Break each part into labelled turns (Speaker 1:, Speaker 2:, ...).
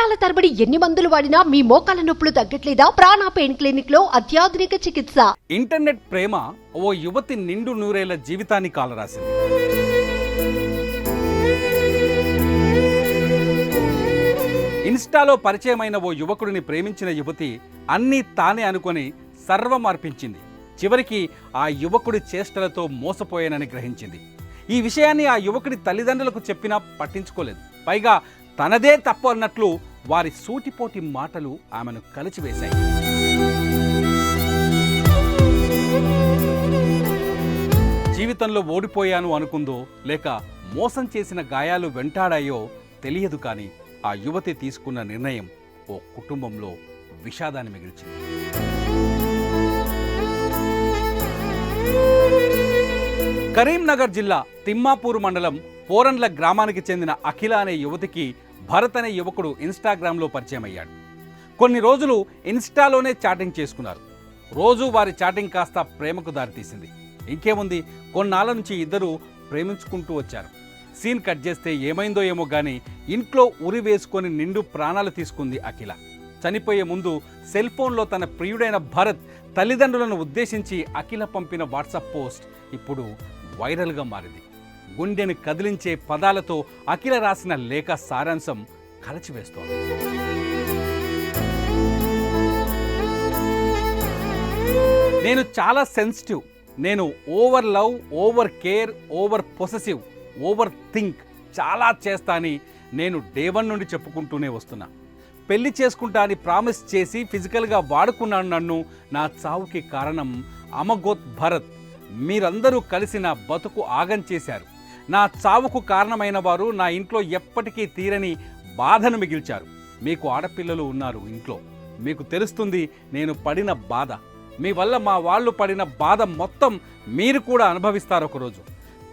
Speaker 1: సంవత్సరాల తరబడి ఎన్ని మందులు వాడినా మీ మోకాల నొప్పులు తగ్గట్లేదా? ప్రాణ పెయిన్ క్లినిక్ లో అత్యాధునిక చికిత్స.
Speaker 2: ఇంటర్నెట్ ప్రేమ ఓ యువతి నిండు నూరేళ్ల జీవితాన్ని కాలరాసింది. ఇన్స్టాలో పరిచయమైన ఓ యువకుడిని ప్రేమించిన యువతి అన్నీ తానే అనుకొని సర్వం అర్పించింది. చివరికి ఆ యువకుడి చేష్టలతో మోసపోయానని గ్రహించింది. ఈ విషయాన్ని ఆ యువకుడి తల్లిదండ్రులకు చెప్పినా పట్టించుకోలేదు. పైగా తనదే తప్పు అన్నట్లు వారి సూటిపోటి మాటలు ఆమెను కలిచివేశాయి. జీవితంలో ఓడిపోయాను అనుకుందో లేక మోసం చేసిన గాయాలు వెంటాడాయో తెలియదు, కానీ ఆ యువతి తీసుకున్న నిర్ణయం ఓ కుటుంబంలో విషాదాన్ని మిగిల్చింది. కరీంనగర్ జిల్లా తిమ్మాపూర్ మండలం పోరండ్ల గ్రామానికి చెందిన అఖిల అనే యువతికి భరత్ అనే యువకుడు ఇన్స్టాగ్రామ్లో పరిచయం అయ్యాడు. కొన్ని రోజులు ఇన్స్టాలోనే చాటింగ్ చేసుకున్నారు. రోజు వారి చాటింగ్ కాస్త ప్రేమకు దారితీసింది. ఇంకేముంది, కొన్నాళ్ళ నుంచి ఇద్దరు ప్రేమించుకుంటూ వచ్చారు. సీన్ కట్ చేస్తే ఏమైందో ఏమో కానీ ఇంట్లో ఉరి వేసుకొని నిండు ప్రాణాలు తీసుకుంది అఖిల. చనిపోయే ముందు సెల్ ఫోన్లో తన ప్రియుడైన భరత్ తల్లిదండ్రులను ఉద్దేశించి అఖిల పంపిన వాట్సాప్ పోస్ట్ ఇప్పుడు వైరల్గా మారింది. గుండెను కదిలించే పదాలతో అఖిల రాసిన లేఖ సారాంశం కలచివేస్తోంది. నేను చాలా సెన్సిటివ్. నేను over love, over care, over possessive, over think చాలా చేస్తా అని నేను డే 1 నుండి చెప్పుకుంటూనే వస్తున్నా. పెళ్లి చేసుకుంటా అని ప్రామిస్ చేసి ఫిజికల్గా వాడుకున్నాను. నన్ను నా చావుకి కారణం అమగోత్ భరత్. మీరందరూ కలిసి నా బతుకు ఆగం చేశారు. నా చావుకు కారణమైన వారు నా ఇంట్లో ఎప్పటికీ తీరని బాధను మిగిల్చారు. మీకు ఆడపిల్లలు ఉన్నారు ఇంట్లో, మీకు తెలుస్తుంది నేను పడిన బాధ. మీ వల్ల మా వాళ్ళు పడిన బాధ మొత్తం మీరు కూడా అనుభవిస్తారు ఒకరోజు.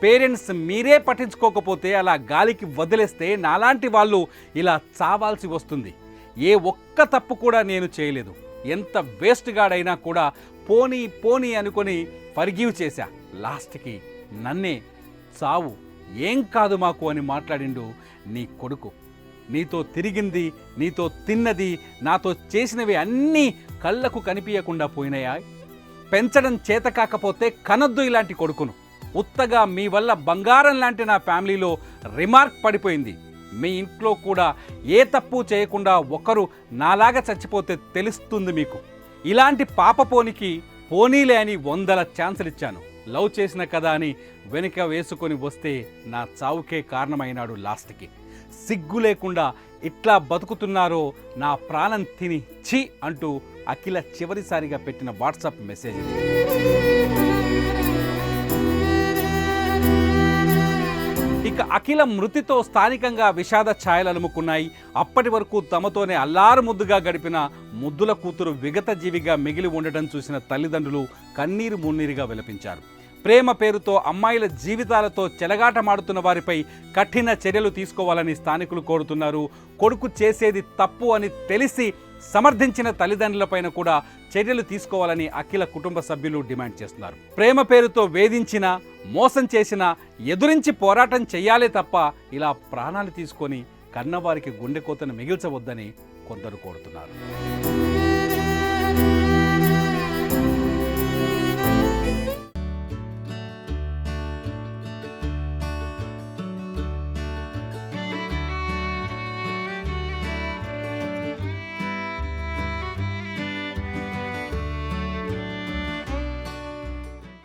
Speaker 2: పేరెంట్స్ మీరే పట్టించుకోకపోతే అలా గాలికి వదిలేస్తే నాలాంటి వాళ్ళు ఇలా చావాల్సి వస్తుంది. ఏ ఒక్క తప్పు కూడా నేను చేయలేదు. ఎంత వేస్ట్ గాడైనా కూడా పోనీ పోనీ అనుకొని ఫర్గివ్ చేశా. లాస్ట్కి నన్నే చావు ఏం కాదు మాకు అని మాట్లాడిండు నీ కొడుకు. నీతో తిరిగింది, నీతో తిన్నది, నాతో చేసినవి అన్నీ కళ్ళకు కనిపించకుండా పోయినాయా? పెంచడం చేత కాకపోతే కనొద్దు ఇలాంటి కొడుకును. ఉత్తగా మీ వల్ల బంగారం లాంటి నా ఫ్యామిలీలో రిమార్క్ పడిపోయింది. మీ ఇంట్లో కూడా ఏ తప్పు చేయకుండా ఒకరు నాలాగా చచ్చిపోతే తెలుస్తుంది మీకు. ఇలాంటి పాపపోనికి పోనీలే అని 100 ఛాన్సులు ఇచ్చాను. లవ్ చేసిన కదా అని వెనుక వేసుకొని వస్తే నా చావుకే కారణమైనాడు లాస్ట్కి. సిగ్గు లేకుండా ఇట్లా బతుకుతున్నారో నా ప్రాణం తిని ఛీ అంటూ అఖిల చివరిసారిగా పెట్టిన వాట్సాప్ మెసేజ్ ఇది. ఇక అఖిల మృతితో స్థానికంగా విషాద ఛాయలు అలుముకున్నాయి. అప్పటి వరకు తమతోనే అల్లారు ముద్దుగా గడిపిన ముద్దుల కూతురు విగత జీవిగా మిగిలి ఉండటం చూసిన తల్లిదండ్రులు కన్నీరు మున్నీరుగా విలపించారు. ప్రేమ పేరుతో అమ్మాయిల జీవితాలతో చెలగాటమాడుతున్న వారిపై కఠిన చర్యలు తీసుకోవాలని స్థానికులు కోరుతున్నారు. కొడుకు చేసేది తప్పు అని తెలిసి సమర్థించిన తల్లిదండ్రులపైన కూడా చర్యలు తీసుకోవాలని అఖిల కుటుంబ సభ్యులు డిమాండ్ చేస్తున్నారు. ప్రేమ పేరుతో వేధించిన, మోసం చేసిన ఎదురించి పోరాటం చెయ్యాలే తప్ప ఇలా ప్రాణాలు తీసుకొని కన్నవారికి గుండెకోతను మిగిల్చవద్దని కొందరు కోరుతున్నారు.